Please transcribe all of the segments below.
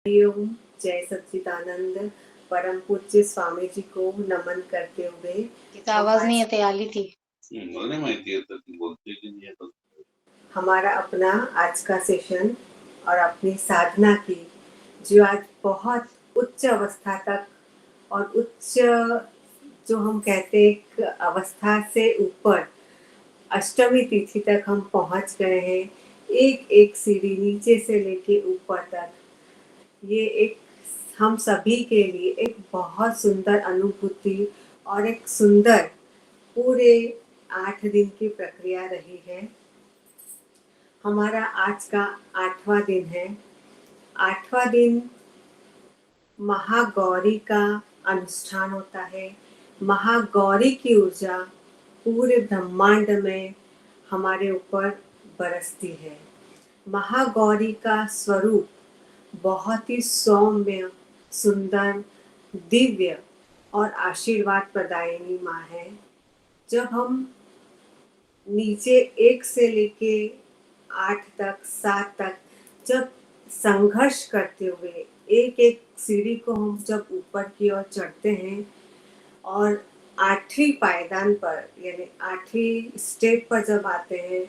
हरिओम। जय सच्चिदानंद। परम पूज्य स्वामी जी को नमन करते हुए तिचा आवाज नाही येते, आली ती। मला नाही माहिती आहे ती बोलते की नाही आता। हमारा अपना आज का सेशन और अपनी साधना की जो आज बहुत उच्च अवस्था तक और उच्च जो हम कहते एक अवस्था से ऊपर अष्टमी तिथि तक हम पहुंच गए हैं। एक एक सीढ़ी नीचे से लेके ऊपर तक ये एक हम सभी के लिए एक बहुत सुंदर अनुभूति और एक सुंदर पूरे 8 दिन की प्रक्रिया रही है। हमारा आज का 8वां दिन है। 8वां दिन महागौरी का अनुष्ठान होता है। महागौरी की ऊर्जा पूरे ब्रह्मांड में हमारे ऊपर बरसती है। महागौरी का स्वरूप बहुत ही सौम्य, सुंदर, दिव्य और आशीर्वाद प्रदायिनी माँ है। जब हम नीचे 1 से लेके 8 तक, 7 तक जब संघर्ष करते हुए एक एक सीढ़ी को हम जब ऊपर की ओर चढ़ते हैं और 8वीं पायदान पर यानी 8वीं स्टेप पर जब आते हैं,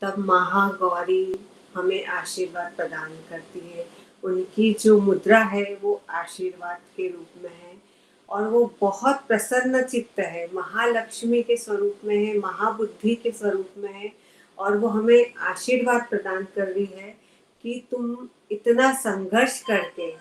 तब महागौरी हमें आशीर्वाद प्रदान करती है। उनकी जो मुद्रा है वो आशीर्वाद के रूप में है और वो बहुत प्रसन्न चित्त है, महालक्ष्मी के स्वरूप में है, महाबुद्धि के स्वरूप में है और वो हमें आशीर्वाद प्रदान कर रही है कि तुम इतना संघर्ष करके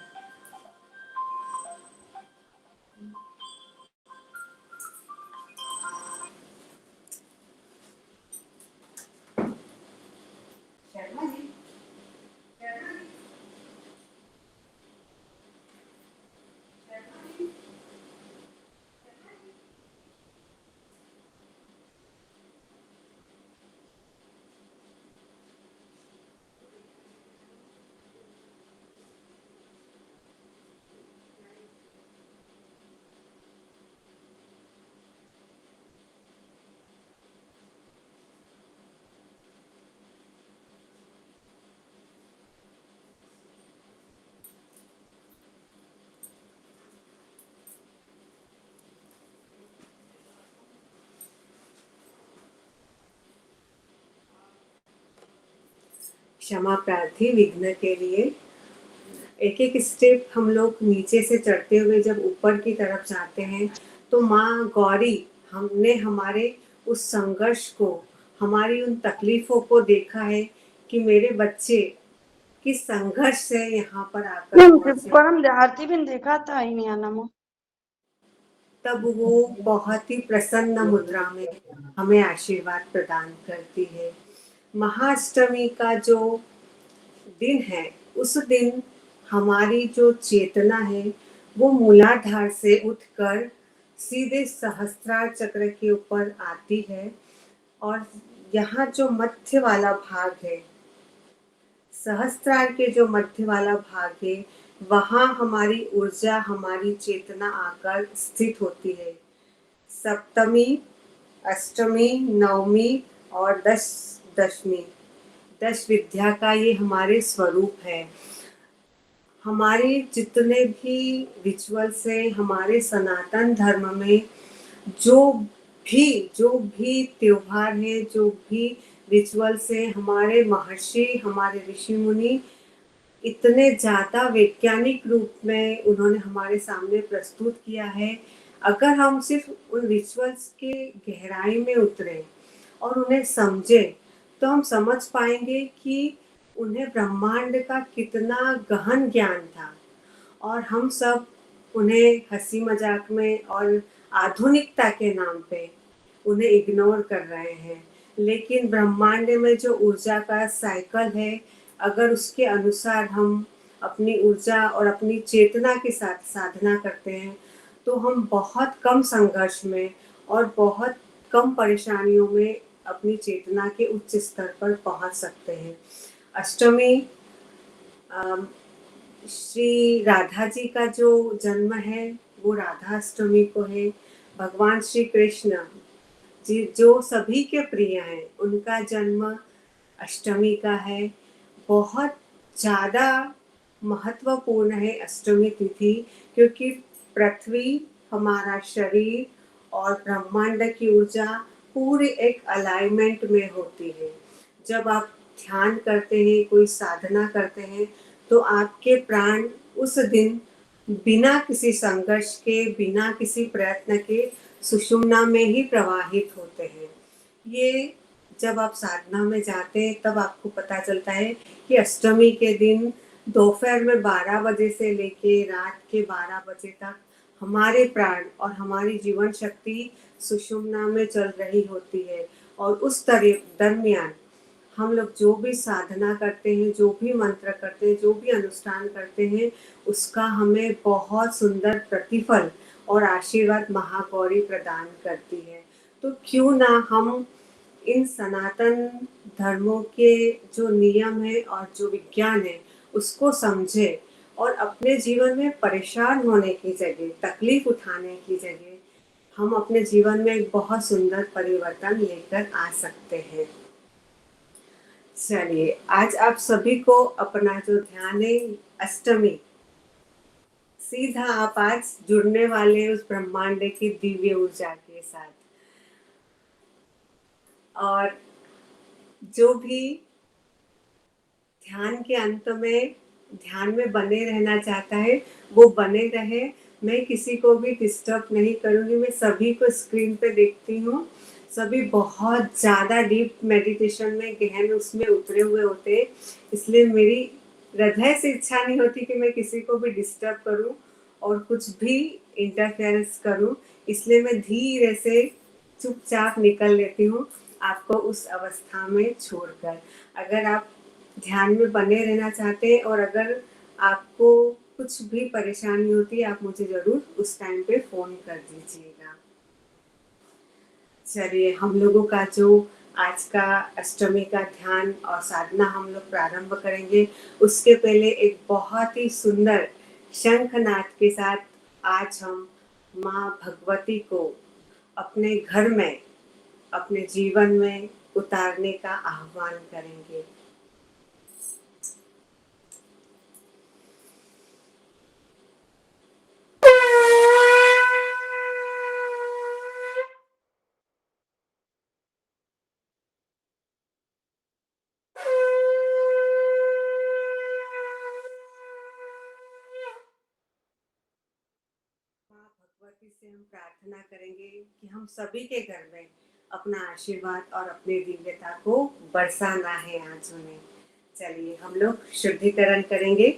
क्षमा प्रार्थी विघ्न के लिए एक एक स्टेप हम लोग नीचे से चढ़ते हुए जब ऊपर की तरफ जाते हैं तो माँ गौरी हमने हमारे उस संघर्ष को, हमारी उन तकलीफों को देखा है कि मेरे बच्चे किस संघर्ष से यहाँ पर आकर पहुंचे। पर हमने आरती भी देखा था ही नहीं आना में। तब वो बहुत ही प्रसन्न मुद्रा में हमें आशीर्वाद प्रदान करती है। महाअष्टमी का जो दिन है, उस दिन हमारी जो चेतना है वो मूलाधार से उठकर सीधे सहस्त्रार चक्र के ऊपर आती है और यहाँ जो मध्य वाला भाग है, सहस्त्रार के जो मध्य वाला भाग है, वहाँ हमारी ऊर्जा, हमारी चेतना आकर स्थित होती है। सप्तमी, अष्टमी, नवमी और दशमी 10 विद्या का ये हमारे स्वरूप है। हमारे जितने भी रिचुअल्स है, हमारे सनातन धर्म में जो भी त्योहार है, जो भी रिचुअल्स है, हमारे महर्षि, हमारे ऋषि मुनि इतने ज़्यादा वैज्ञानिक रूप में उन्होंने हमारे सामने प्रस्तुत किया है। अगर हम सिर्फ उन रिचुअल्स के गहराई में उतरे और उन्हें समझे तो हम समझ पाएंगे कि उन्हें ब्रह्मांड का कितना गहन ज्ञान था और हम सब उन्हें हंसी मजाक में और आधुनिकता के नाम पे उन्हें इग्नोर कर रहे हैं। लेकिन ब्रह्मांड में जो ऊर्जा का साइकिल है, अगर उसके अनुसार हम अपनी ऊर्जा और अपनी चेतना के साथ साधना करते हैं तो हम बहुत कम संघर्ष में और बहुत कम परेशानियों में अपनी चेतना के उच्च स्तर पर पहुंच सकते हैं। अष्टमी श्री राधा जी का जो जन्म है वो राधा अष्टमी को है। भगवान श्री कृष्ण जी जो सभी के प्रिय हैं, उनका जन्म अष्टमी का है। बहुत ज़्यादा महत्वपूर्ण है अष्टमी तिथि, क्योंकि पृथ्वी, हमारा शरीर और ब्रह्मांड की ऊर्जा पूरी एक अलाइनमेंट में होती है। जब आप ध्यान करते हैं, कोई साधना करते हैं, तो आपके प्राण उस दिन बिना किसी संघर्ष के, बिना किसी प्रयत्न के सुषुम्ना में ही प्रवाहित होते हैं। ये जब आप साधना में जाते हैं तब आपको पता चलता है कि अष्टमी के दिन दोपहर में 12 बजे से लेके रात के 12 बजे तक हमारे प्राण और हमारी जीवन शक्ति सुषुम्ना में चल रही होती है। और उस दरमियान हम लोग जो भी साधना करते हैं, जो भी मंत्र करते हैं, जो भी अनुष्ठान करते हैं, उसका हमें बहुत सुंदर प्रतिफल और आशीर्वाद महागौरी प्रदान करती है। तो क्यों ना हम इन सनातन धर्मों के जो नियम है और जो विज्ञान है उसको समझे, और अपने जीवन में परेशान होने की जगह, तकलीफ उठाने की जगह हम अपने जीवन में एक बहुत सुंदर परिवर्तन लेकर आ सकते हैं। चलिए, आज आप सभी को अपना जो ध्यान है अष्टमी, सीधा आप आज जुड़ने वाले उस ब्रह्मांड की दिव्य ऊर्जा के साथ। और जो भी ध्यान के अंत में ध्यान में बने रहना चाहता है वो बने रहे। मैं किसी को भी डिस्टर्ब नहीं करूंगी। मैं सभी को स्क्रीन पे देखती हूँ, सभी बहुत ज़्यादा डीप मेडिटेशन में, गहन उसमें उतरे हुए होते हैं, इसलिए मेरी हृदय से इच्छा नहीं होती कि मैं किसी को भी डिस्टर्ब करूं और कुछ भी इंटरफेरेंस करूं, इसलिए मैं धीरे से चुपचाप निकल लेती हूँ आपको उस अवस्था में छोड़कर। अगर आप ध्यान में बने रहना चाहते हैं और अगर आपको कुछ भी परेशानी होती है, आप मुझे ज़रूर उस टाइम पे फ़ोन कर दीजिएगा। चलिए, हम लोगों का जो आज का अष्टमी का ध्यान और साधना हम लोग प्रारंभ करेंगे, उसके पहले एक बहुत ही सुंदर शंखनाद के साथ आज हम माँ भगवती को अपने घर में, अपने जीवन में उतारने का आह्वान करेंगे। माँ भगवती से हम प्रार्थना करेंगे कि हम सभी के घर में अपना आशीर्वाद और अपने दिव्यता को बरसाना है आज उन्हें। चलिए, हम लोग शुद्धिकरण करेंगे।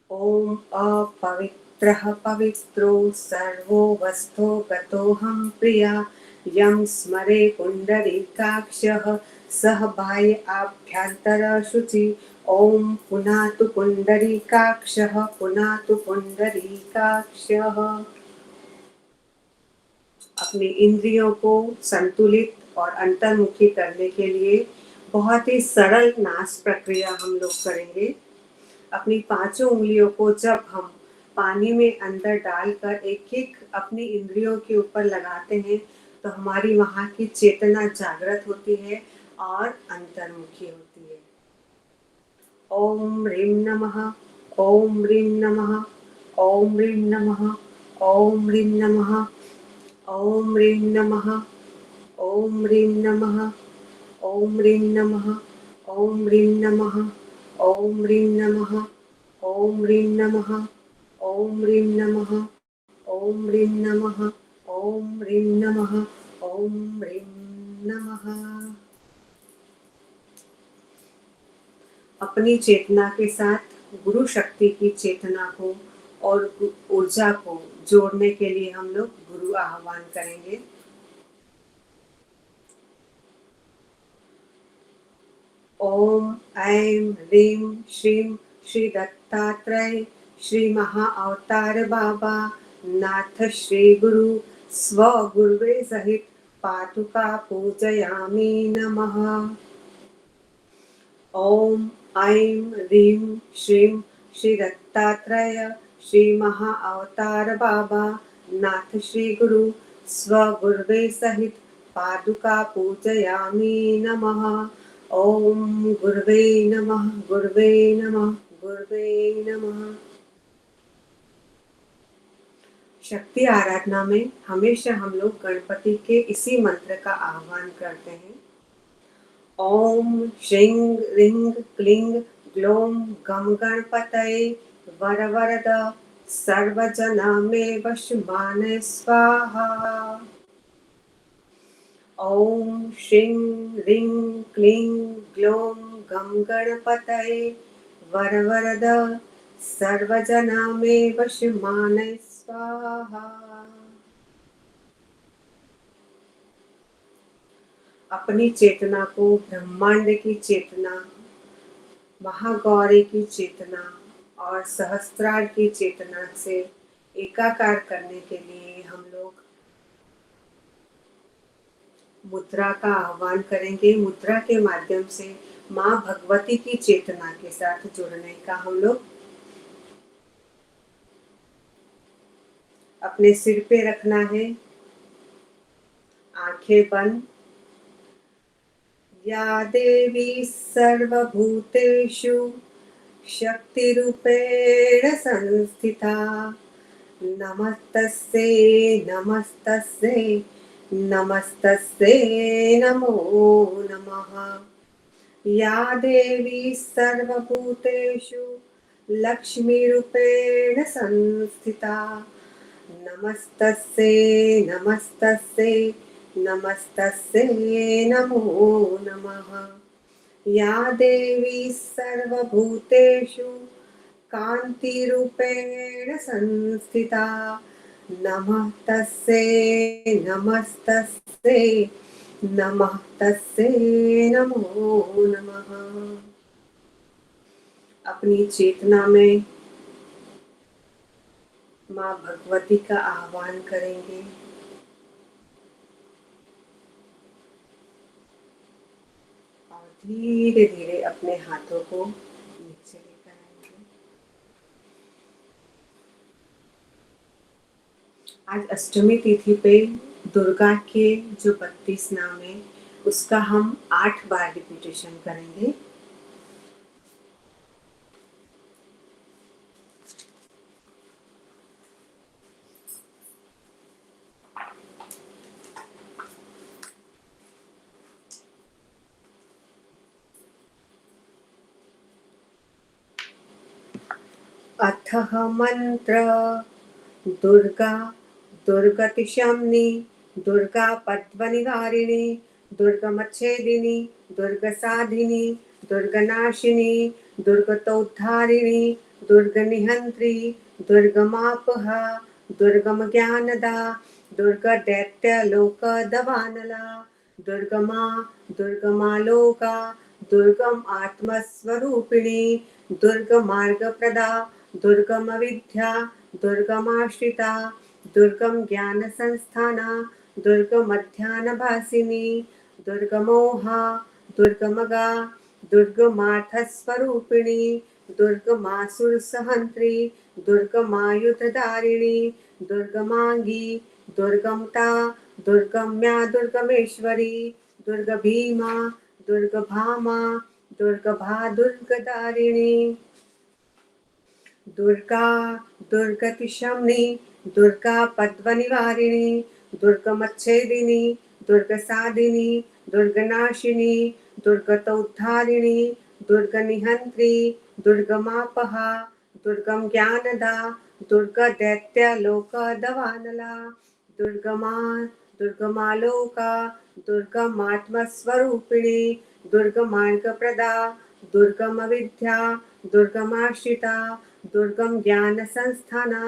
ओम अपवित्रः पवित्रो सर्वो वस्तो गतोऽहं प्रिया, यं स्मरे पुण्डरीकाक्षः सः बाह्य आभ्यन्तर शुचि। ओम पुनातु पुण्डरीकाक्षः, पुनातु पुण्डरीकाक्षः। अपनी इंद्रियों को संतुलित और अंतर्मुखी करने के लिए बहुत ही सरल नाश प्रक्रिया हम लोग करेंगे। अपनी पांचों उंगलियों को जब हम पानी में अंदर डालकर एक एक अपनी इंद्रियों के ऊपर लगाते हैं, तो हमारी वहाँ की चेतना जागृत होती है और अंतर्मुखी होती है। ओम ह्रीं नमः, ओम ह्रीं नमः, ओम ह्रीं नमः, ओम ह्रीं नमः, ओम ह्रीं नमः, ओम ह्रीं नमः, ओम ह्रीं नमः, ओम ह्रीं नमः, ओम ह्रीं नमः, ओम ह्रीं नमः, ओम ह्रीं नमः, ओम ह्रीं नमः, ओम ह्रीं नमः, ओम ह्रीं नमः। अपनी चेतना के साथ गुरु शक्ति की चेतना को और ऊर्जा को जोड़ने के लिए हम लोग गुरु आह्वान करेंगे। ओम ऐं ह्रीं श्रीं श्री दत्तात्रेय श्री महा अवतार बाबा नाथ श्री गुरु स्व गुरुवे सहित पादुका पूजयामि नमः। ओम ऐं ह्रीं श्रीं श्री दत्तात्रेय श्री महा अवतार बाबा नाथ श्री गुरु स्वगुर्वे सहित पादुका पूजयामि नमः। ओम गुर्वे नमः, गुर्वे नमः, गुर्वे नमः। शक्ति आराधना में हमेशा हम लोग गणपति के इसी मंत्र का आह्वान करते हैं। ओम श्रीं ह्रीं क्लीं ग्लौं गम गणपतये वरवरद सर्वजना मे वशमान स्वाहा। ओम श्रीं ह्रीं क्लीं ग्लौं गम गणपतये वरवरद सर्वजना मे वशमान स्वाहा। अपनी चेतना को ब्रह्मांड की चेतना, महागौरी की चेतना और सहस्त्रार की चेतना से एकाकार करने के लिए हम लोग मुद्रा का आह्वान करेंगे। मुद्रा के माध्यम से माँ भगवती की चेतना के साथ जुड़ने का हम लोग अपने सिर पे रखना है, आंखें बंद। या देवी सर्वभूतेषु शक्तिरूपेण संस्थिता नमस्तस्यै नमस्तस्यै नमस्तस्यै नमो नमः। या देवी सर्वभूतेषु लक्ष्मीरूपेण संस्थिता नमस्तस्यै नमस्तस्यै नमस्तस्यै नमो नमः। या देवी सर्वभूतेषु कान्तिरूपेण संस्थिता नमः तस्यै नमस्तस्यै नमः तस्यै नमो नमः। अपनी चेतना में माँ भगवती का आह्वान करेंगे। और धीरे धीरे अपने हाथों को नीचे लेकर आएंगे। आज अष्टमी तिथि पे दुर्गा के जो 32 नाम है उसका हम 8 बार रिपीटेशन करेंगे। अथः मंत्र दुर्गा दुर्गतिशम्नि दुर्गा पद्मनिवारिणी दुर्गमच्छेदिनी दुर्गसाधिनी दुर्गनाशिनी दुर्गतोद्धारिणी दुर्गनिहंत्री दुर्गमापहा दुर्गमज्ञानदा दुर्गदैत्यलोकदवानला दुर्गमा दुर्गमालोका दुर्गम आत्मस्वरूपिणी दुर्गमार्गप्रदा दुर्गम विद्या दुर्गमाश्रिता दुर्गम ज्ञान संस्थाना दुर्गमध्यानभासिनी दुर्गमोहा दुर्गमगा दुर्गमार्थस्वरूपिणी दुर्गमासुरसहंत्री दुर्गमायुधधारिणी दुर्गमांगी दुर्गमता दुर्गम्या दुर्गमेश्वरी दुर्गभीमा दुर्गभामा दुर्गभा दुर्गदारिणी दुर्गा दुर्गतिशम्नि दुर्गा पद्मनिवारिणी दुर्गमच्छेदिनी दुर्गसाधिनी दुर्गनाशिनी दुर्गतोद्धारिणी दुर्गनिहंत्री दुर्गमापहा दुर्गम ज्ञानदा दुर्गदैत्यलोकदवानला दुर्गमा दुर्गमालोका दुर्गमात्मस्वरूपिणी दुर्गमार्गप्रदा दुर्गमविद्या दुर्गमाश्रिता दुर्गम ज्ञान संस्थाना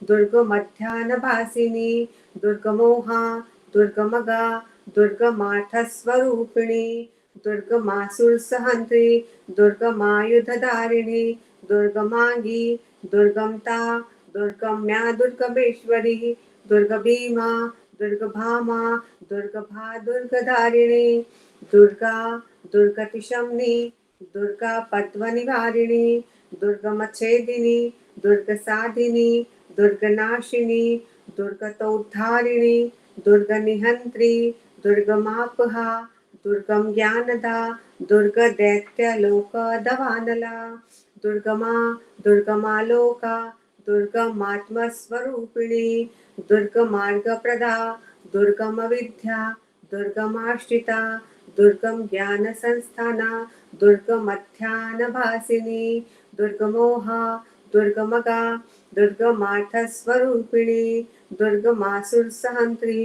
दुर्गमध्यानभासिनी दुर्गमोहा दुर्गमगा दुर्गमार्थस्वरूपिणी दुर्गमासुरसहंत्री दुर्गमायुधधारिणी दुर्गमांगी दुर्गमता दुर्गम्या दुर्गमेश्वरी दुर्गभीमा दुर्गभामा दुर्गभा दुर्गधारिणी दुर्गा दुर्गतिशम्नि दुर्गा पद्मनिवारिणी दुर्गमच्छेदिनी दुर्गसाधिनी दुर्गनाशिनी दुर्गतोद्धारिणी दुर्गनिहन्त्री दुर्गमापहा दुर्गम ज्ञानदा दुर्गदैत्यलोकदवानला दुर्गमा दुर्गमालोका दुर्गमात्मस्वरूपिणी दुर्गमार्गप्रदा दुर्गमविद्या दुर्गमाश्रिता दुर्गम ज्ञानसंस्थाना दुर्गमध्यानभासिनी दुर्गमोहा दुर्गमगा दुर्गमार्थस्वरूपिणी दुर्गमासुरसहन्त्री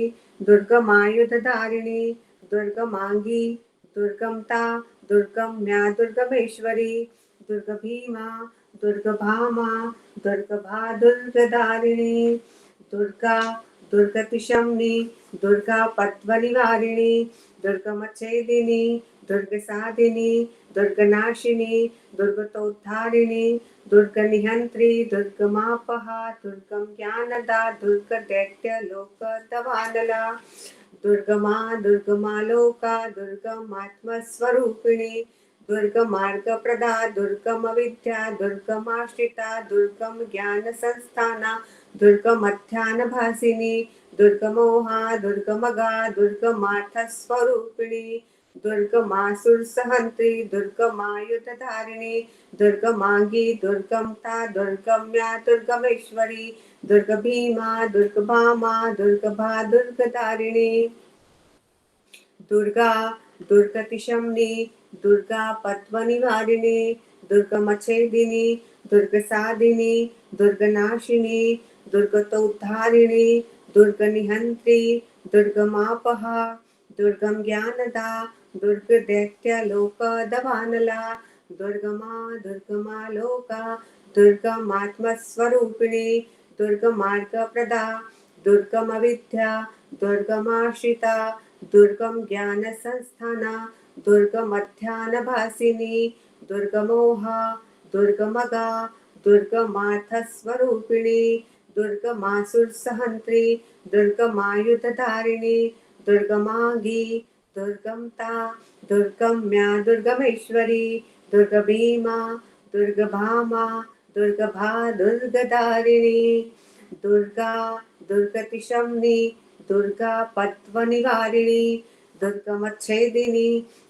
दुर्गमायुधधारिणी दुर्गमांगी दुर्गमता दुर्गम्या दुर्गमेश्वरी दुर्गभीमा दुर्गभामा दुर्गभा दुर्गधारिणी दुर्गा दुर्गतिशम्नी दुर्गा पद्मनिवारिणी दुर्गमच्छेदिनी दुर्गसाधिनी दुर्गनाशिनी दुर्गतोद्धारिणी दुर्गनिहन्त्री दुर्गमापहा दुर्गम ज्ञानदा दुर्गदैत्यलोकदवानला दुर्गमा दुर्गमालोका दुर्गमात्मस्वरूपिणी दुर्गमार्गप्रदा दुर्गमविद्या दुर्गमाश्रिता दुर्गम ज्ञानसंस्थाना दुर्गमध्यानभासिनी दुर्गमोहा दुर्गमगा दुर्गमार्थस्वरूपिणी दुर्गमासुरसहन्त्री दुर्गमायुधधारिणी दुर्गमांगी दुर्गमता दुर्गम्या दुर्गमेश्वरी दुर्गभीमा दुर्गभामा दुर्गभा दुर्गधारिणी दुर्गा दुर्गतिशम्नी दुर्गा पद्मनिवारिणी दुर्गमच्छेदिनी दुर्गसाधिनी दुर्गनाशिनी दुर्गतोद्धारिणी दुर्गनिहन्त्री दुर्गमापहा दुर्गम ज्ञानदा दुर्गदैत्यलोकदवानला दुर्गमा दुर्गमालोका दुर्गमात्मस्वरूपिणी दुर्गमार्गप्रदा दुर्गमविद्या दुर्गमाश्रिता दुर्गम ज्ञानसंस्थाना दुर्गमध्यानभासिनी दुर्गमोहा दुर्गमगा दुर्गमार्थस्वरूपिणी दुर्गमासुरसहन्त्री दुर्गमायुधधारिणी दुर्गमांगी दुर्गमता दुर्गम्या दुर्गमेश्वरी दुर्गभीमा दुर्गभामा दुर्गभा दुर्गधारिणी दुर्गा दुर्गतिशम्नी दुर्गा पद्मनिवारिणी दुर्गमच्छेदिनी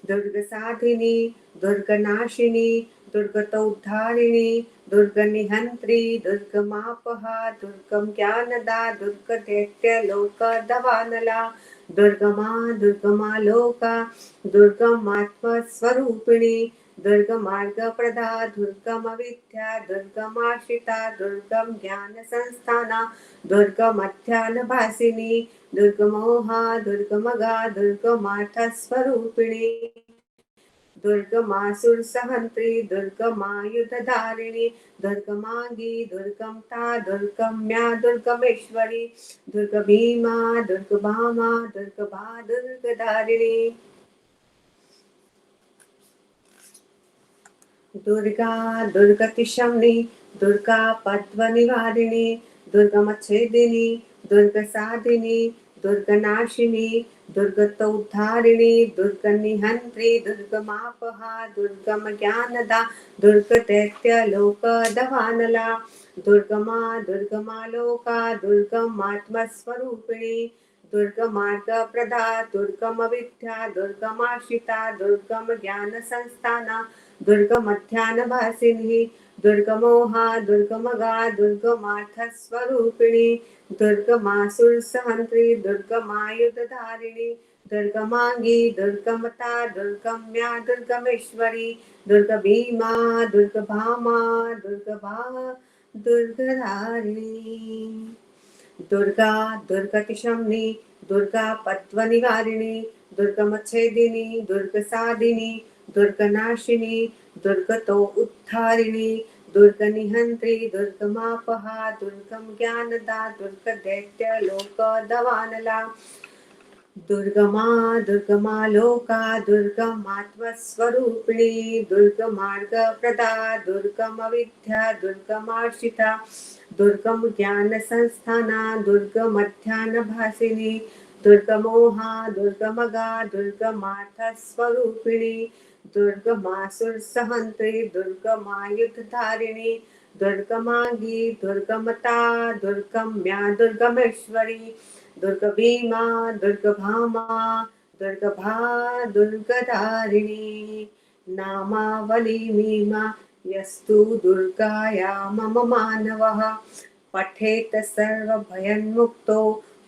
दुर्गसाधिनी दुर्गनाशिनी दुर्गतोद्धारिणी दुर्गनिहन्त्री दुर्गमापहा दुर्गम ज्ञानदा दुर्गदैत्यलोकदवानला दुर्गमा दुर्गमालोका दुर्गमात्मस्वरूपिणी दुर्गमार्गप्रदा दुर्गमविद्या दुर्गमाश्रिता दुर्गम ज्ञानसंस्थाना दुर्गमध्यानभासिनी दुर्गमोहा दुर्गमगा दुर्गमार्थस्वरूपिणी दुर्गमासुरसहन्त्री दुर्गमायुधधारिणी दुर्गमांगी दुर्गमता दुर्गम्या दुर्गमेश्वरी दुर्गभीमा दुर्गभामा दुर्गभा दुर्गधारिणी दुर्गा दुर्गतिशम्नी दुर्गा पद्मनिवारिणी दुर्गमच्छेदिनी दुर्गसाधिनी दुर्गनाशिनी दुर्गतोद्धारिणी दुर्गनिहन्त्री दुर्गमापहा दुर्गम ज्ञानदा दुर्गदैत्यलोकदवानला दुर्गमा दुर्गमालोका दुर्गमात्मस्वरूपिणी दुर्गमार्गप्रदा दुर्गमविद्या दुर्गमाश्रिता दुर्गम ज्ञानसंस्थाना दुर्गमध्यानभासिनी दुर्गमोहा दुर्गमगा दुर्गमार्थस्वरूपिणी दुर्गमासुरसहन्त्री दुर्गमायुधधारिणी दुर्गमांगी दुर्गमता दुर्गम्या दुर्गमेश्वरी दुर्गभीमा दुर्गभामा दुर्गभा दुर्गधारिणी दुर्गा दुर्गतिशम्नी दुर्गा पद्मनिवारिणी दुर्गमच्छेदिनी दुर्गसाधिनी दुर्गनाशिनी दुर्गतो उद्धारिणी दुर्गनिहन्त्री दुर्गमापहा दुर्गम ज्ञानदा दुर्गदैत्यलोकदवानला दुर्गमा दुर्गमालोका दुर्गमात्मस्वरूपिणी दुर्गमार्गप्रदा दुर्गमविद्या दुर्गमाश्रिता दुर्गम ज्ञानसंस्थाना दुर्गमध्यानभासिनी दुर्गमोहा दुर्गमगा दुर्गमार्थस्वरूपिणी दुर्गमासुरसहन्त्री दुर्गमायुधधारिणी दुर्गमांगी दुर्गमता दुर्गम्या दुर्गमेश्वरी दुर्गभीमा दुर्गभामा दुर्गभा दुर्गधारिणी नामावली मीमा यस्तु दुर्गाया मम मानवः पठेत सर्वभयन्मुक्तो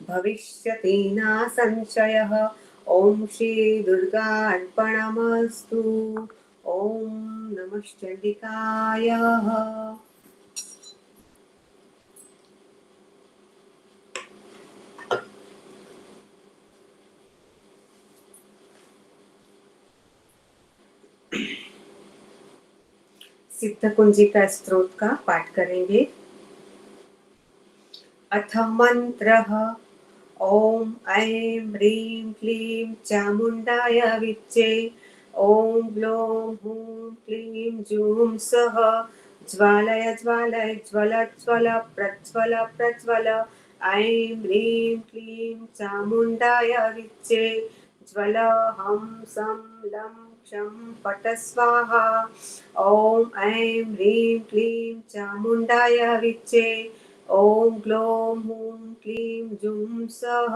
भविष्यति न संशयः। ओम श्री दुर्गार्पणमस्तु। ओम नमः चंडिकाय। सिद्ध कुंजिका स्तोत्र का पाठ करेंगे। अथ मंत्रः ओम ऐं ह्रीं क्लीं चामुण्डाय विच्चे ओम ग्लौं हूं क्लीं जूं सः ज्वालय ज्वालय ज्वल ज्वल प्रज्वल प्रज्वल ऐं ह्रीं क्लीं चामुण्डाय विच्चे ज्वल हं सं लं क्षं पट स्वाहा। ओम ऐं ह्रीं क्लीं चामुण्डाय विच्चे ओम ग्लौं हूं क्लीं जूं सः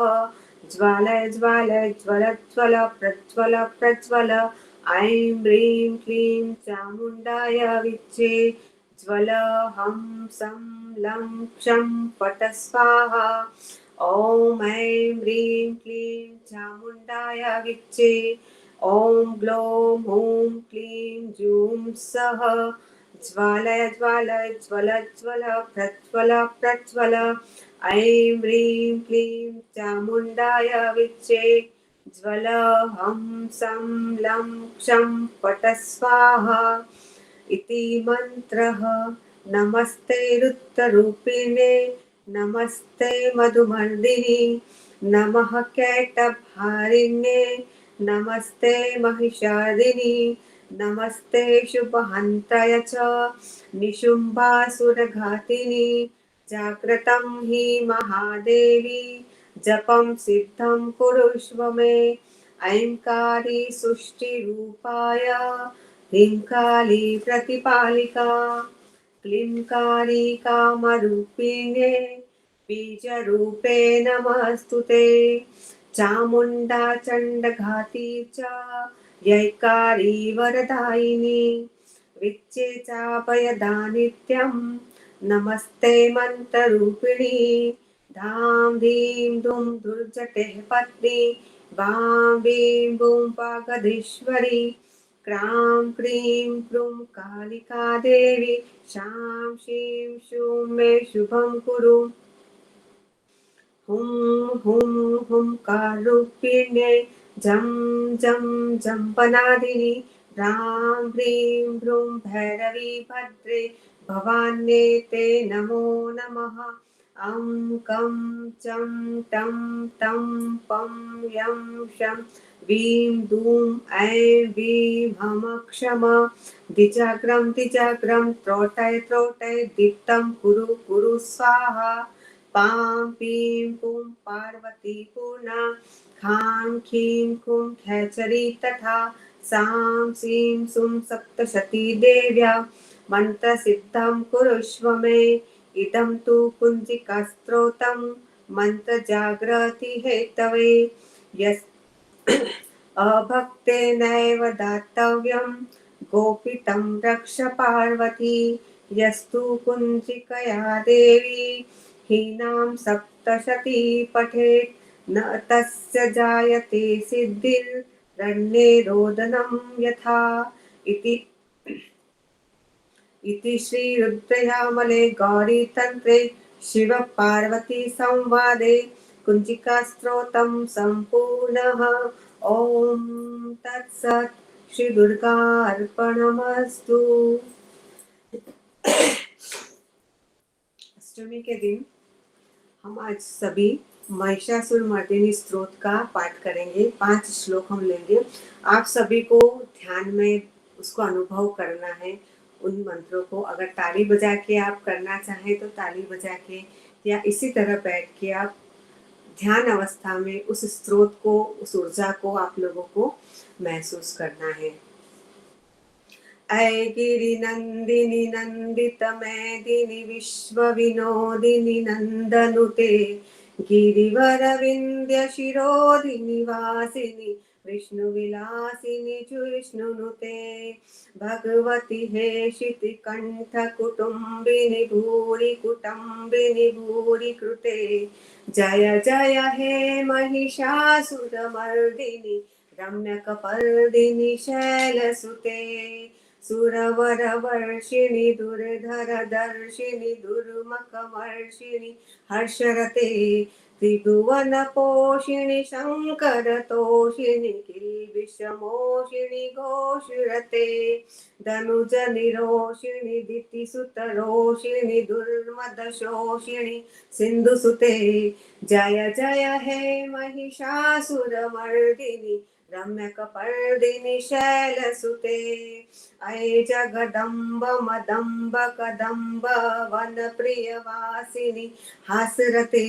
ज्वालय ज्वालय ज्वल ज्वल प्रज्वल प्रज्वल ऐं ह्रीं क्लीं चामुण्डाय विच्चे ज्वल हं सं लं क्षं पट स्वाहा। ओम ऐं ह्रीं क्लीं चामुण्डाय विच्चे ओम ग्लौं हूं क्लीं जूं सः ज्वालय ज्वालय ज्वल ज्वल प्रज्वल प्रज्वल ऐं ह्रीं क्लीं चामुण्डाय विच्चे ज्वल हं सं लं क्षं पट स्वाहा इति मन्त्रः। नमस्ते रुद्ररूपिणे नमस्ते मधुमर्दिनि नमः कैटभारिण्ये नमस्ते महिषादिनि नमस्ते शुभहन्त्रय च निशुम्भासुरघातिनि जाग्रतं हि महादेवी जपं सिद्धं कुरुष्व मे ऐंकारी सृष्टिरूपाय ह्रींकाली प्रतिपालिका क्लींकारी कामरूपिणे बीजरूपे नमस्तुते चामुण्डा चण्डघाती च यैकारी वरदायिनी विच्चे चाभयदानित्यं नमस्ते मन्त्ररूपिणी धां धीं धूं दुर्जटे पत्नी वां वीं बूं वागधीश्वरी क्रां क्रीं क्रूं कालिका देवी शां शीं शूं मे शुभं कुरु हुं हुं हुंकारूपिण्ये जं जं जम्पनादिनि ह्रां ह्रीं ह्रूं भैरवी भद्रे भवान्ये ते नमो नमः। अं कं चं टं तं पं यं शं वीं दूं ऐं वीं हम क्षम दिजाग्रं दिजाग्रं त्रोटय त्रोटय दीप्तं कुरु कुरु स्वाहा। पां पीं पुं पार्वती पूर्णा खां खीं खुं खैचरी तथा सां सीं सुं सप्तशती देव्या मन्त्रसिद्धं कुरुष्व मे इदं तु कुञ्जिकास्त्रोतं मन्त्रजागृति हेतवे यस् अभक्तेनैव दातव्यं गोपितं रक्ष पार्वती यस्तु कुञ्जिकया देवी हीनां सप्तशती पठेत् न तस्य जायते सिद्धिर्रण्ये रोदनं यथा इति श्री रुद्रयामले गौरीतन्त्रे शिव पार्वती संवादे कुञ्जिकास्त्रोतं सम्पूर्णः। ओम तत्सत्। श्री दुर्गार्पणमस्तु। अष्टमी के दिन हम आज सभी महिषासुर मर्दिनी स्तोत्र का पाठ करेंगे। 5 श्लोक हम लेंगे। आप सभी को ध्यान में उसको अनुभव करना है उन मंत्रों को। अगर ताली बजा के आप करना चाहें तो ताली बजा के या इसी तरह बैठ के आप ध्यान अवस्था में उस स्रोत को, उस ऊर्जा को आप लोगों को महसूस करना है। ऐ गिरिनन्दिनि नन्दित मेदिनि विश्वविनोदिनि नन्दनुते गिरिवरविन्द्य शिरोधिनि वासिनि विष्णुविलासिनि विष्णुनुते भगवति हेशिति कण्ठ कुटुम्बिनि भूरि कुटुम्बिनि भूरि कृते जय जय हे महिषासुरमर्दिनि रम्यकपर्दिनि शैलसुते सुरवरवर्षिणि दुर्धर दर्शिनि दुर्मकमर्षिणि हर्षरते त्रिभुवनपोषिणि शङ्करतोषिणि किल्बिषमोषिणि घोषरते धनुजनिरोषिणि दितिसुतरोषिणि दुर्मदशोषिणि सिन्धुसुते जय जय हे महिषासुरमर्दिनि रम्यकपर्दिनि शैलसुते ऐ जगदम्ब मदम्ब कदम्ब वनप्रियवासिनि हासरते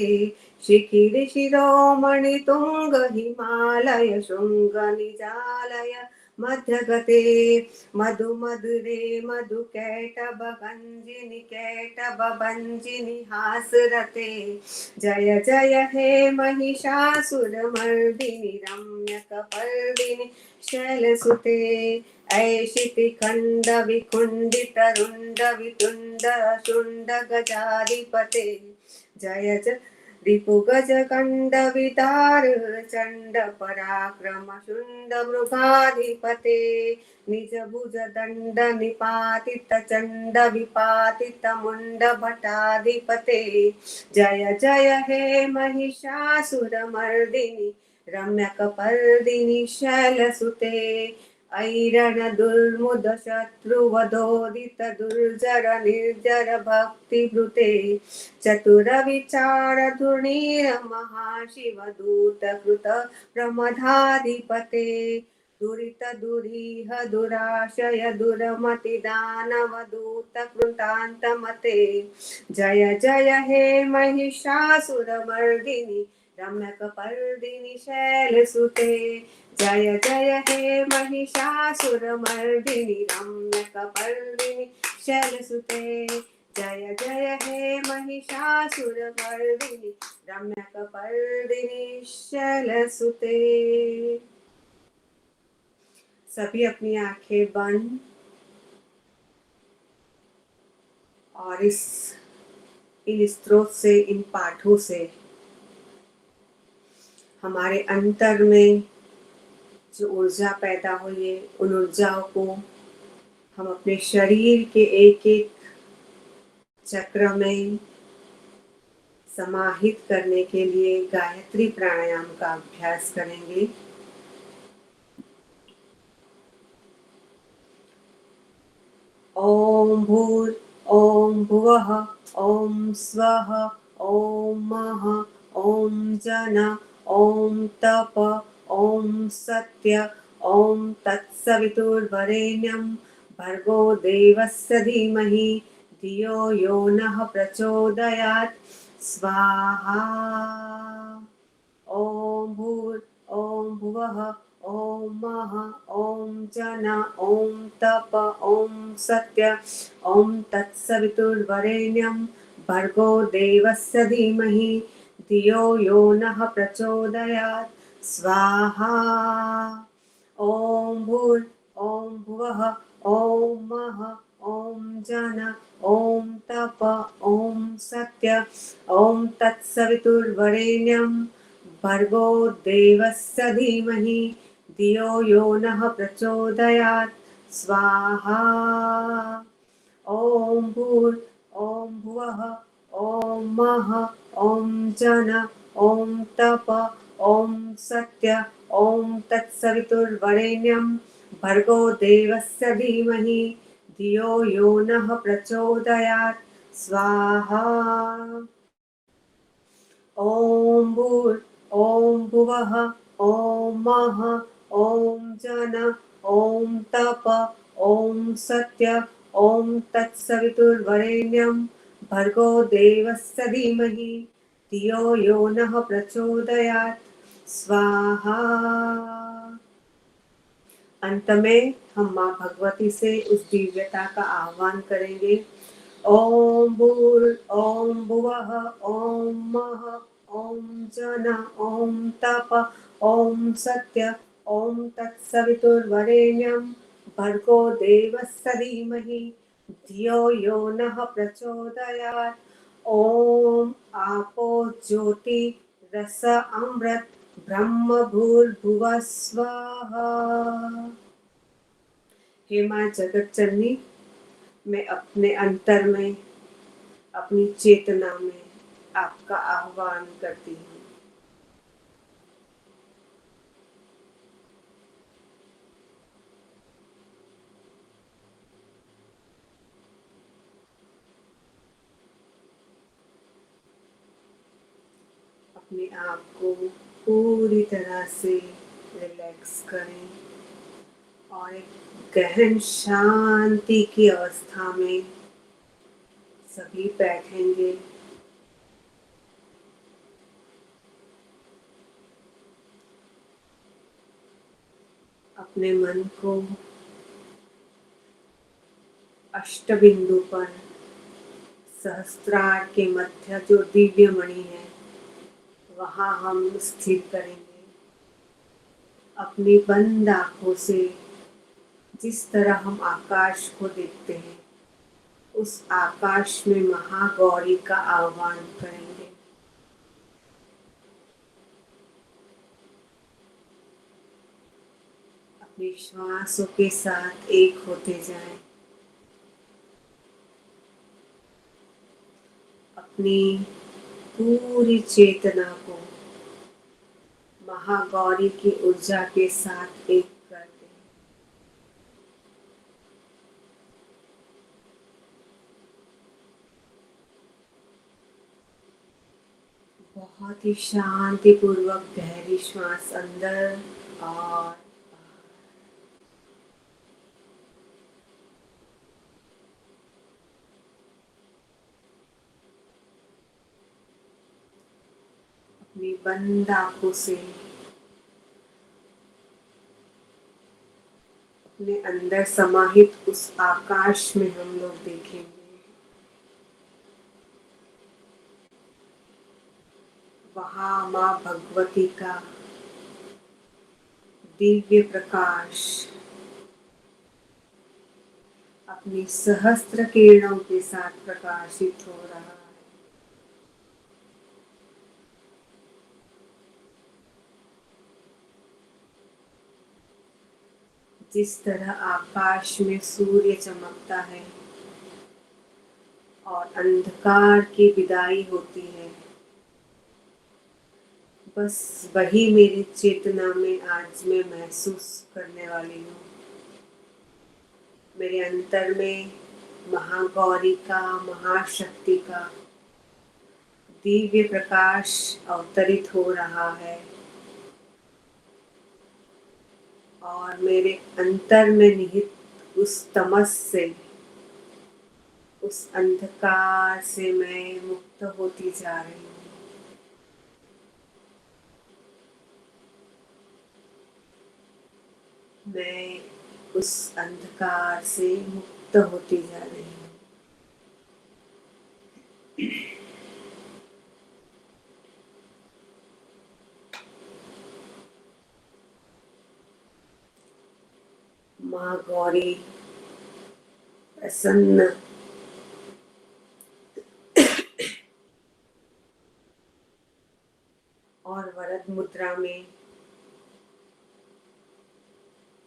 शिखिरि शिरोमणि तुंग हिमालय शृंग निजालय मध्यगते मधु मधुरे मधु कैटभ गंजिनि कैटभ भंजिनि हासरते जय जय हे महिषासुरमर्दिनि रम्यकपर्दिनि शैलसुते ऐशिति खंड विखुंडित रुंड वितुंड शुंड गजाधिपते जय जय रिपुगज कंड विदार चंड पराक्रम शुंड मृगाधिपते निज भुज दंड निपातित चंड विपातित मुंड भटाधिपते जय जय हे महिषासुरमर्दिनि रम्यकपर्दिनि शैलसुते ऐरण दुर्मुद शत्रुवधोदित दुर्जर निर्जर भक्तिभृते चतुर विचार धुर्णीर महाशिव दूत कृत प्रमदाधिपते दुरित दुरीह दुराशय दुरमति दानव दूत कृतान्तमते जय जय हे महिषासुरमर्दिनि रम्यकपर्दिनि शैलसुते जय जय हे महिषासुरमर्दिनि रम्यकपर्दिनि शैलसुते जय जय हे महिषासुरमर्दिनि रम्यकपर्दिनि शैलसुते। सभी अपनी आंखें बंद और इन स्त्रोत से, इन पाठों से हमारे अंतर में जो ऊर्जा पैदा हुई है उन ऊर्जाओं को हम अपने शरीर के एक एक चक्र में समाहित करने के लिए गायत्री प्राणायाम का अभ्यास करेंगे। ओम भूर ओम भुवः ओम स्वः ओम मः ओम जन ओम तप ओम सत्य ओम तत्सवितुर्वरेण्यं भर्गो देवस्य धीमहि धियो यो नः प्रचोदयात् स्वाहा। ओम भूर ओम भुवः ओम मः ओम जन ओम तप ओम सत्य ओम तत्सवितुर्वरेण्यं भर्गो देवस्य धीमहि धियो यो नः प्रचोदयात् स्वाहा। ओम भूर ओम भुवः ओम मः ओम जन ओम तप ओम सत्य ओम तत्सवितुर्वरेण्यं भर्गो देवस्य धीमहि धियो यो नः प्रचोदयात् स्वाहा। ओम भूर ओम भुवः ओम मः ओम जन ओम तप ओम सत्य ओम तत्सवितुर्वरेण्यं भर्गो देवस्य धीमहि धियो यो नः प्रचोदयात् स्वाहा। ओम भूर ओम भुवः ओम मः ओम जन ओम तप ओम सत्य ओम तत्सवितुर्वरेण्यं भर्गो देवस्य धीमहि धियो यो नः प्रचोदयात् स्वाहा। अंत में हम माँ भगवती से उस दिव्यता का आह्वान करेंगे। ओम ओम भुवः ओम मः ओम जन ओम तप ओम सत्य ओम तत्सवितुर्वरेण्यं भर्गो देवस्य धीमहि धियो यो नः प्रचोदयात्। ओम आपो ज्योति रस अमृत ब्रह्म भूर्भुवः स्वाहा। हे माँ जगत जननी, मैं अपने अंतर में, अपनी चेतना में आपका आह्वान करती हूँ। अपने आप को पूरी तरह से रिलैक्स करें और एक गहन शांति की अवस्था में सभी बैठेंगे। अपने मन को अष्टबिंदु पर सहस्त्रार के मध्य जो दिव्य मणि है वहाँ हम स्थिर करेंगे। अपनी बंद आँखों से जिस तरह हम आकाश को देखते हैं उस आकाश में महागौरी का आह्वान करेंगे। अपने श्वासों के साथ एक होते जाएं। अपनी पूरी चेतना को महागौरी की ऊर्जा के साथ एक कर दें। बहुत ही शांति पूर्वक गहरी श्वास अंदर और अपनी बंद आँखों से अपने अंदर समाहित उस आकाश में हम लोग देखेंगे। वहाँ माँ भगवती का दिव्य प्रकाश अपनी सहस्त्र किरणों के साथ प्रकाशित हो रहा है। जिस तरह आकाश में सूर्य चमकता है और अंधकार की विदाई होती है, बस वही मेरी चेतना में आज मैं महसूस करने वाली हूँ। मेरे अंतर में महागौरी का, महाशक्ति का दिव्य प्रकाश अवतरित हो रहा है और मेरे अंतर में निहित उस तमस से, उस अंधकार से मैं मुक्त होती जा रही हूँ। मैं उस अंधकार से मुक्त होती जा रही हूँ। माँ गौरी प्रसन्न और वरद मुद्रा में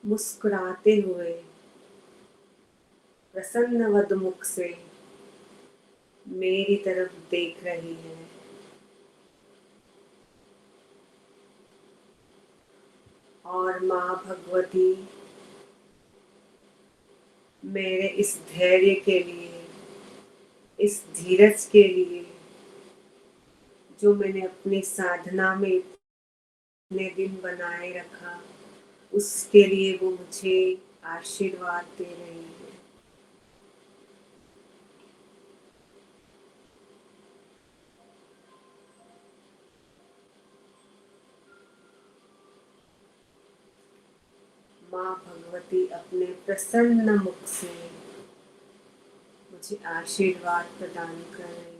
मुस्कुराते हुए प्रसन्न वदमुख से मेरी तरफ देख रही है और माँ भगवती मेरे इस धैर्य के लिए, इस धीरज के लिए जो मैंने अपनी साधना में इतने दिन बनाए रखा, उसके लिए वो मुझे आशीर्वाद दे रही है। माँ भगवती अपने प्रसन्न मुख से मुझे आशीर्वाद प्रदान कर रही है।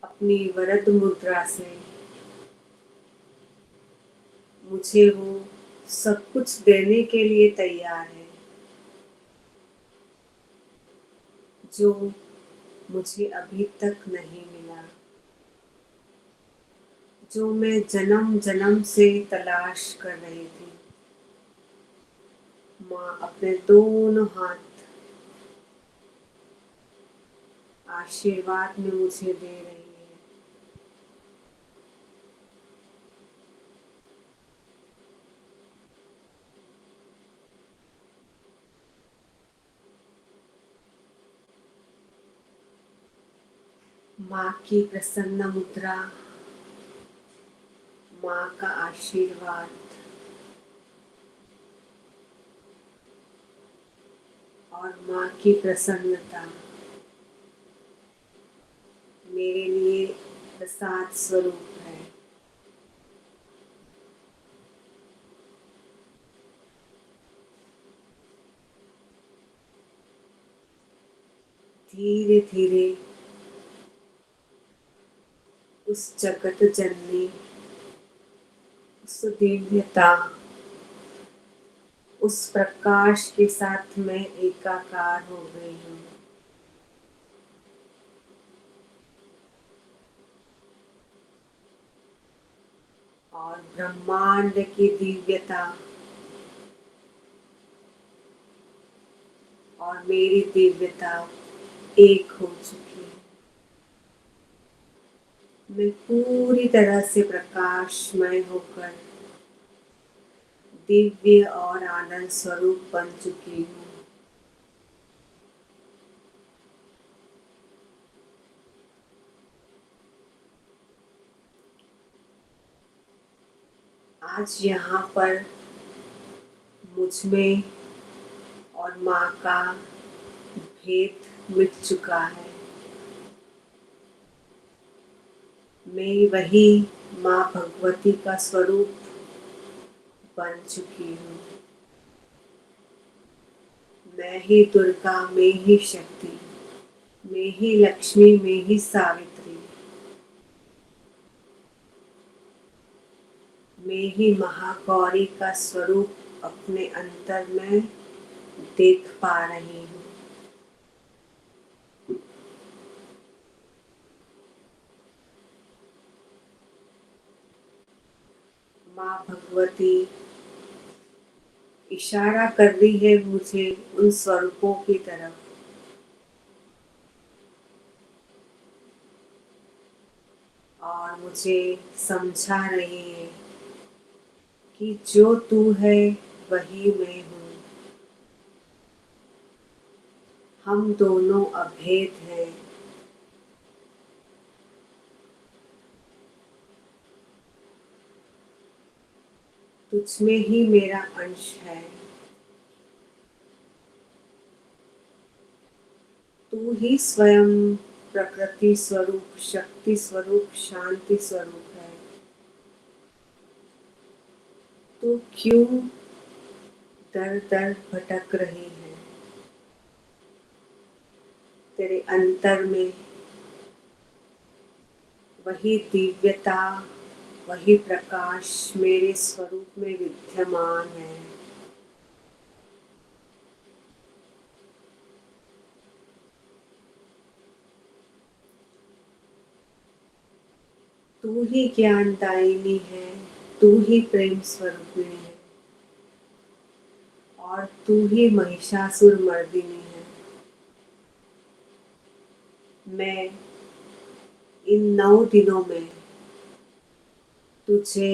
अपनी वरद मुद्रा से मुझे वो सब कुछ देने के लिए तैयार है जो मुझे अभी तक नहीं मिला, जो मैं जन्म जन्म से तलाश कर रही थी। माँ अपने दोनों हाथ आशीर्वाद में मुझे दे रही है। माँ की प्रसन्न मुद्रा, माँ का आशीर्वाद और माँ की प्रसन्नता मेरे लिए प्रसाद स्वरूप है। धीरे धीरे उस जगत जननी, उस दिव्यता, उस प्रकाश के साथ मैं एकाकार हो गई हूँ। और ब्रह्मांड की दिव्यता और मेरी दिव्यता एक हो चुकी है। मैं पूरी तरह से प्रकाशमय होकर दिव्य और आनंद स्वरूप बन चुकी हूँ। आज यहाँ पर मुझ में और माँ का भेद मिट चुका है। मैं वही माँ भगवती का स्वरूप बन चुकी हूँ। मैं ही दुर्गा, मैं ही शक्ति, मैं ही लक्ष्मी, मैं ही सावित्री, मैं ही महागौरी का स्वरूप अपने अंतर में देख पा रही हूँ। माँ भगवती इशारा कर रही है मुझे उन स्वरूपों की तरफ। और मुझे समझा रही है कि जो तू है वही मैं हूँ। हम दोनों अभेद हैं। तुझ में ही मेरा अंश है। तू ही स्वयं प्रकृति स्वरूप, शक्ति स्वरूप, शांति स्वरूप है। तू क्यों दर दर भटक रही है? तेरे अंतर में वही दिव्यता, वही प्रकाश मेरे स्वरूप में विद्यमान है। तू ही ज्ञानदायिनी है, तू ही प्रेम स्वरूपिणी है और तू ही महिषासुर मर्दिनी है। मैं इन 9 दिनों में तुझे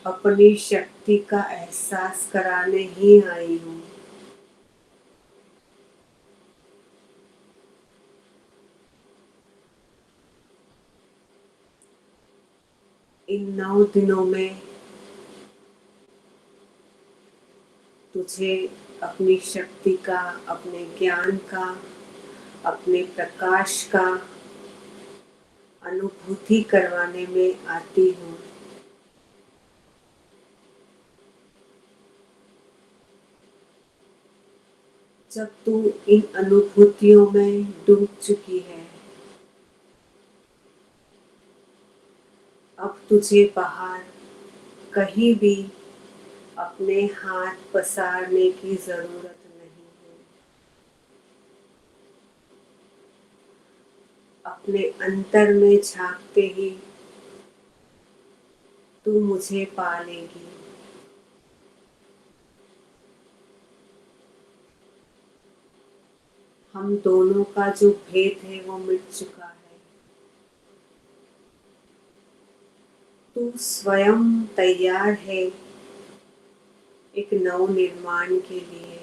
अपनी शक्ति का एहसास कराने ही आई हूँ। इन 9 दिनों में तुझे अपनी शक्ति का, अपने ज्ञान का, अपने प्रकाश का अनुभूति करवाने में आती हूँ। जब तू इन अनुभूतियों में डूब चुकी है, अब तुझे बाहर कहीं भी अपने हाथ पसारने की जरूरत नहीं है। अपने अंतर में झांकते ही तू मुझे पा लेगी। हम दोनों का जो भेद है वो मिट चुका है। तू स्वयं तैयार है एक नव निर्माण के लिए।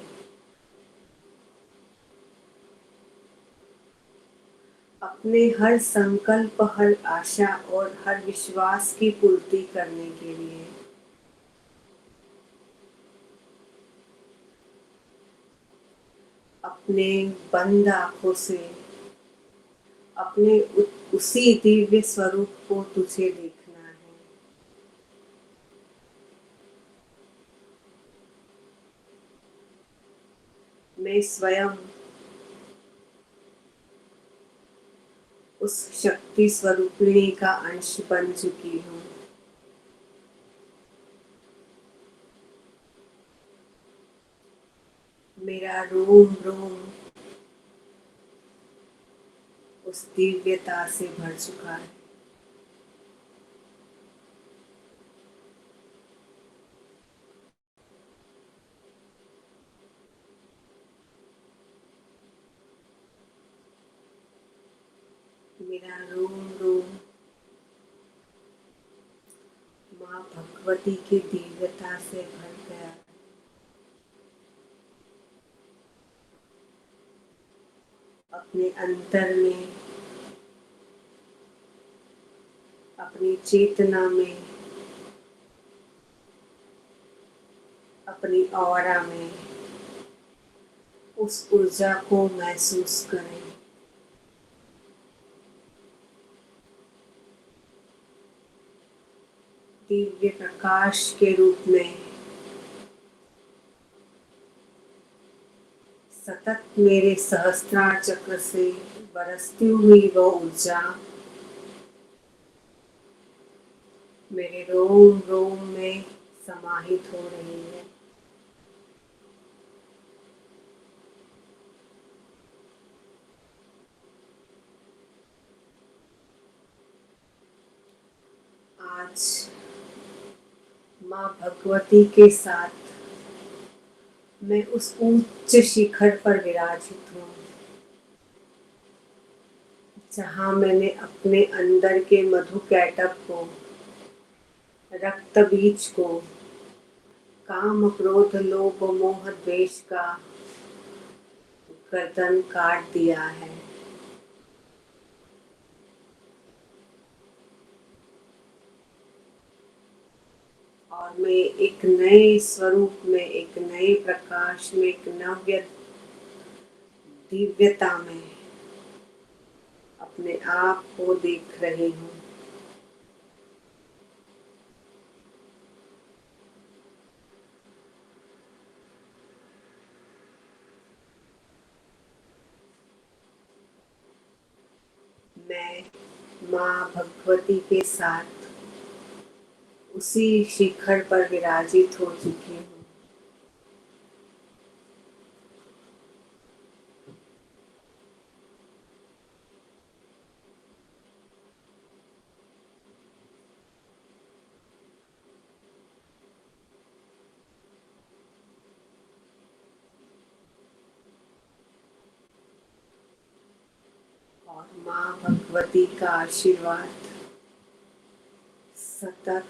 अपने हर संकल्प, हर आशा और हर विश्वास की पूर्ति करने के लिए। अपने बंद आंखों से अपने उसी दिव्य स्वरूप को तुझे देखना है। मैं स्वयं उस शक्ति स्वरूपिणी का अंश बन चुकी हूँ। मेरा रोम रोम उस दिव्यता से भर चुका है। मेरा रोम रोम माँ भगवती की दिव्यता से भर गया। अपने अंतर में, अपनी चेतना में, अपनी ऑरा में उस ऊर्जा को महसूस करें। दिव्य प्रकाश के रूप में सतत मेरे सहस्त्रार चक्र से बरसती हुई वो ऊर्जा मेरे रोम रोम में समाहित हो रही है। आज माँ भगवती के साथ मैं उस उच्च शिखर पर विराजित हूँ, जहाँ मैंने अपने अंदर के मधु कैटब को, रक्त बीज को, काम क्रोध लोभ मोह द्वेष का गर्दन काट दिया है। और मैं एक नए स्वरूप में, एक नए प्रकाश में, एक नव्य दिव्यता में अपने आप को देख रही हूँ। मैं माँ भगवती के साथ उसी शिखर पर विराजित हो चुकी हूँ। और माँ भगवती का आशीर्वाद सतत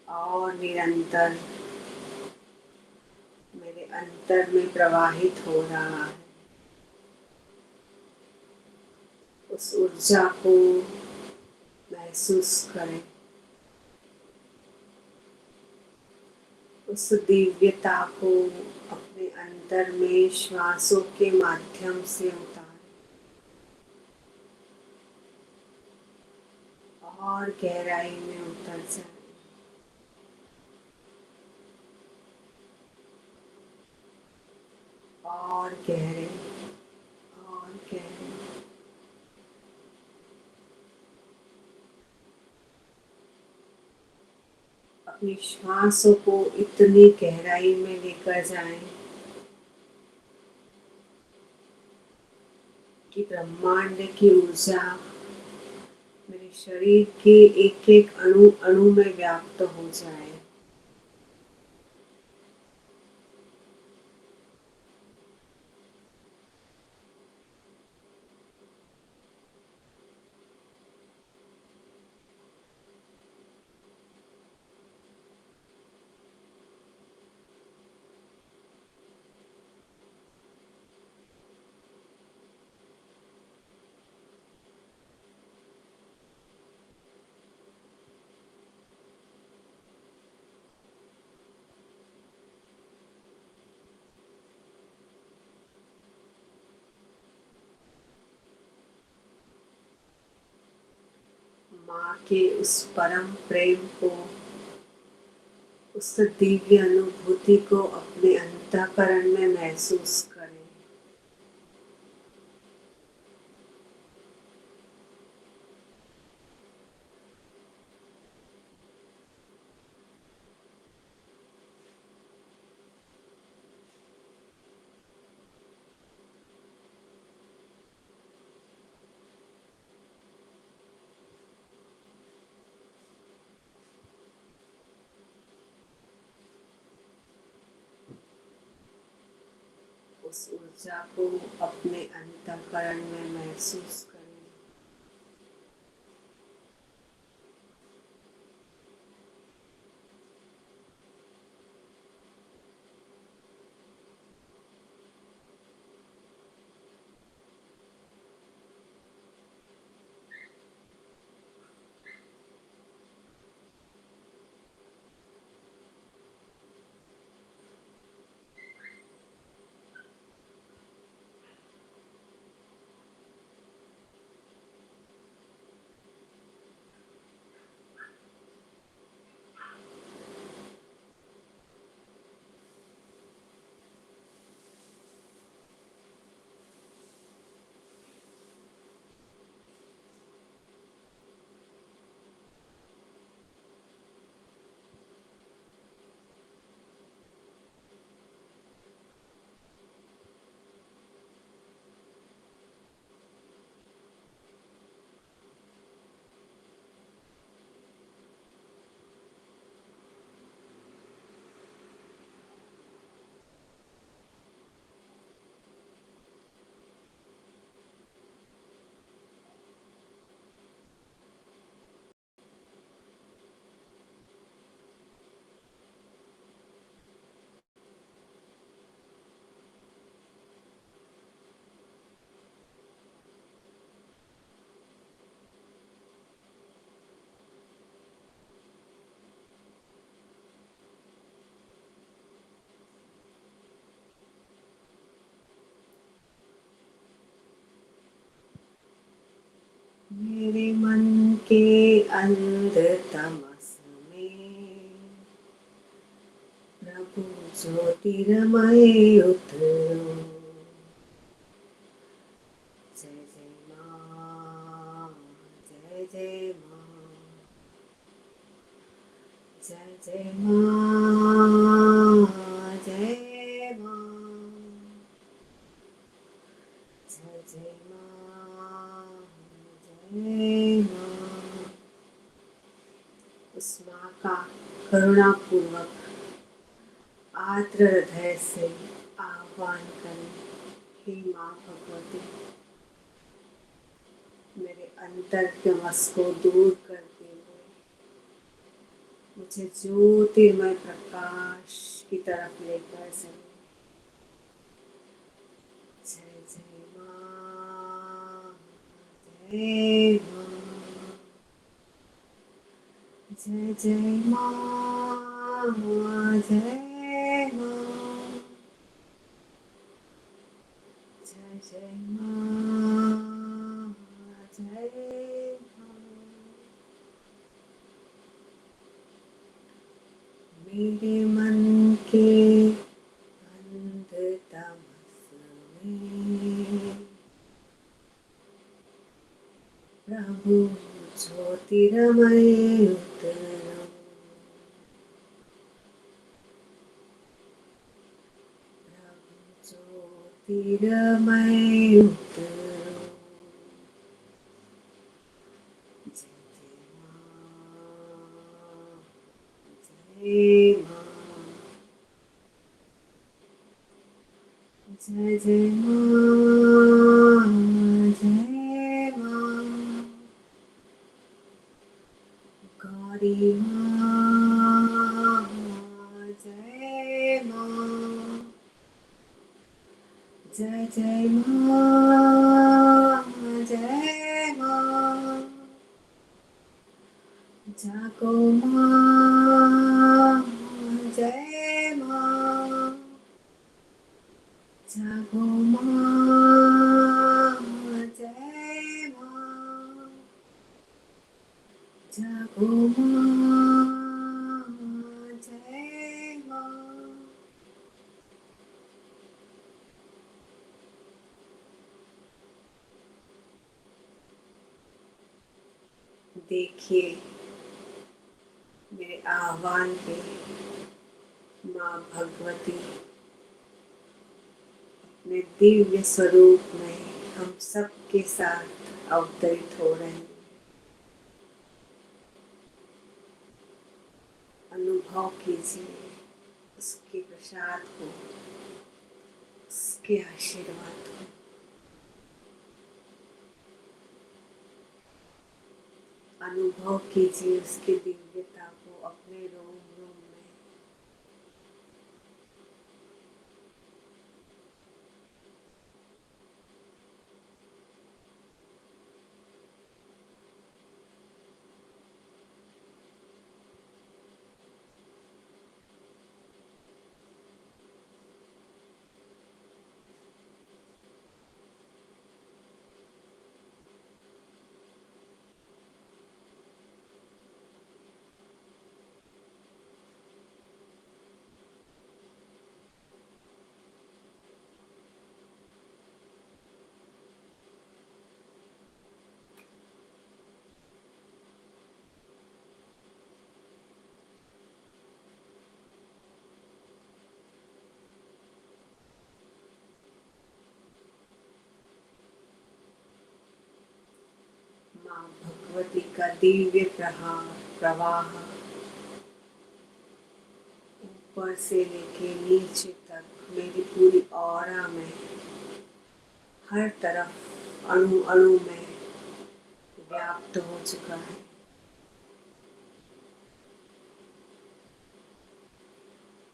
और निरंतर मेरे अंतर में प्रवाहित हो रहा है। उस ऊर्जा को महसूस करें, उस दिव्यता को अपने अंतर में श्वासों के माध्यम से उतारें। और गहराई में उतर जाए। और गहरे, और गहरे। अपनी श्वासों को इतनी गहराई में लेकर जाएं कि ब्रह्मांड की ऊर्जा मेरे शरीर के एक एक अणु अणु में व्याप्त हो जाए। माँ के उस परम प्रेम को, उस दिव्य अनुभूति को अपने अंतःकरण में महसूस करें। उस ऊर्जा को अपने अंतःकरण में महसूस करें। मेरे मन के अंदर तमस में प्रभु ज्योतिर्मय उतरो। जय जय माँ, जय जय माँ, जय जय माँ, जय माँ, जय जय माँ, जय माँ। उस माँ का करुणापूर्वक आर्द्र हृदय से आह्वान करें। हे माँ भगवती, मेरे अंतर के वश को दूर करते हुए मुझे ज्योतिर्मय प्रकाश की तरफ लेकर चले। जय जय माँ, जय माँ, जय जय माँ, जय माँ, जय जय माँ, जय माँ। मेरे मन के अंधतमस में प्रभु ज्योतिर्मय उतरो। ज्योतिर्मय उतरो। जय माँ, जय जय माँ, जय माँ, गौरी माँ, जय माँ, जय जय माँ, जय माँ, जागो माँ, जय माँ, जागो माँ, जय माँ, जागो माँ, जय माँ। देखिए मेरे आह्वान पे माँ भगवती अपने दिव्य स्वरूप में हम सबके साथ अवतरित हो रहे हैं। अनुभव कीजिए उसके प्रसाद को, उसके आशीर्वाद को। अनुभव कीजिए उसकी दिव्यता को अपने रोम रोम में। माँ भगवती का दिव्य प्रवाह ऊपर से लेके नीचे तक मेरी पूरी ऑरा में, हर तरफ अणु अणु में व्याप्त हो चुका है।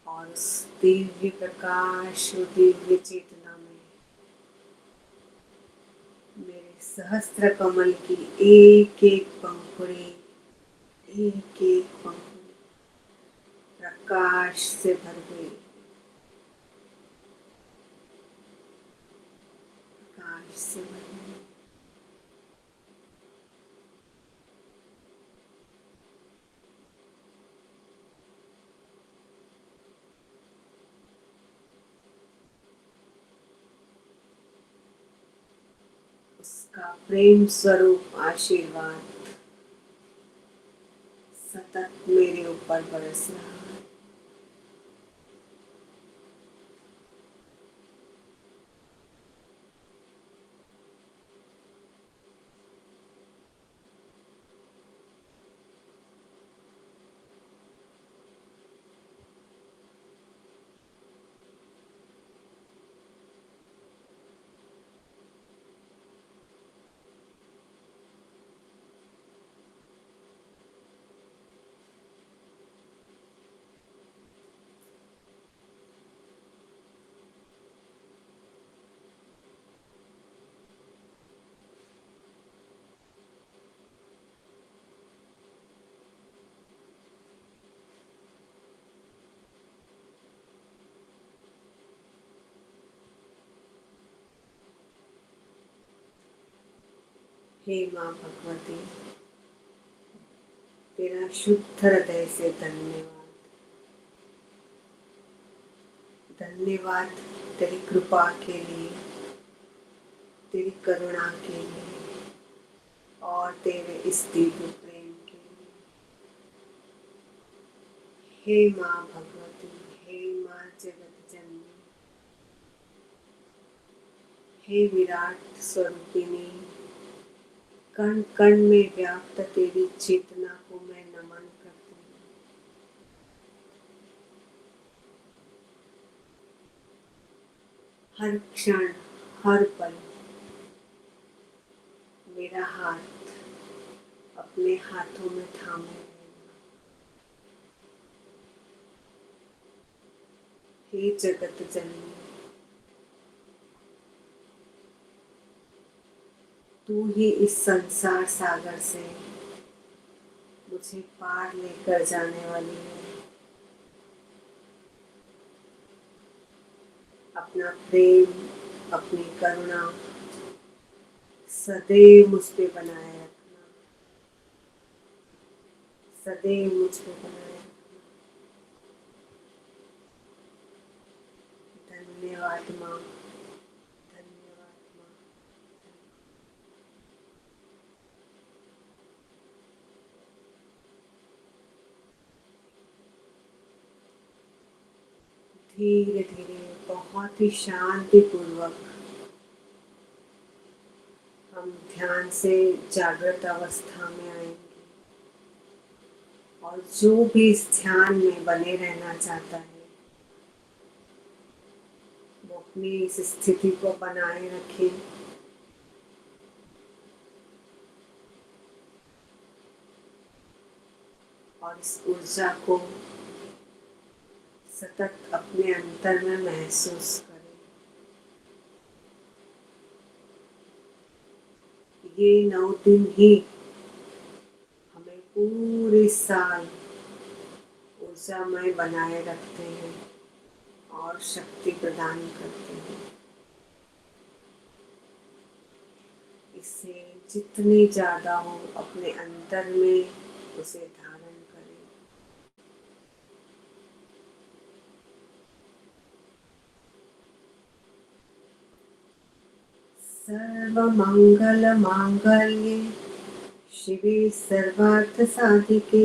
और उस दिव्य प्रकाश और दिव्य चेतना में मेरे सहस्त्र कमल की एक एक पंखुड़ी, एक एक पंखुड़ी प्रकाश से भर गई, प्रकाश से भर गई। उसका प्रेम स्वरूप आशीर्वाद सतत मेरे ऊपर बरस रहा है। हे माँ भगवती, तेरा शुद्ध हृदय से धन्यवाद। धन्यवाद तेरी कृपा के लिए, तेरी करुणा के लिए और तेरे इस दिव्य प्रेम के लिए। हे माँ भगवती, हे माँ जगत जननी, हे विराट स्वरूपिणी, कण कण में व्याप्त तेरी चेतना को मैं नमन करती हूँ। हर क्षण, हर पल मेरा हाथ अपने हाथों में थामे रहेगा। हे जगत जननी, तू ही इस संसार सागर से मुझे पार लेकर जाने वाली है। अपना प्रेम, अपनी करुणा सदैव मुझ पे बनाए रखना, सदैव मुझ पे बनाए रखना। धन्यवाद माँ, धन्यवाद माँ। धीरे धीरे बहुत ही शांति पूर्वक हम ध्यान से जागृत अवस्था में आएंगे और जो भी इस ध्यान में बने रहना चाहता है वो अपनी इस स्थिति को बनाए रखे। और इस ऊर्जा को सतत अपने अंतर में महसूस करें। ये 9 दिन ही हमें पूरे साल ऊर्जामय बनाए रखते हैं और शक्ति प्रदान करते हैं। इससे जितने ज़्यादा हो अपने अंतर में उसे धारण करें। सर्वमंगल मांगल्ये शिवे सर्वार्थ साधिके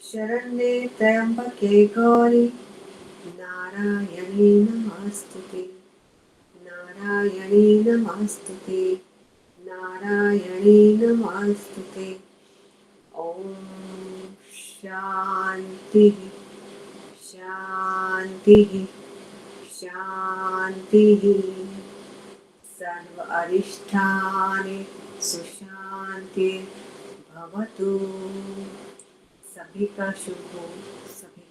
शरण्ये त्र्यंबके गौरी नारायणी नमस्तुते, नारायणी नमस्तुते, नारायणी नमस्तुते। ओम शांति शांति शांति। सर्व अरिष्टानि सुशांति भवतु। सभी का शुभ हो, सभी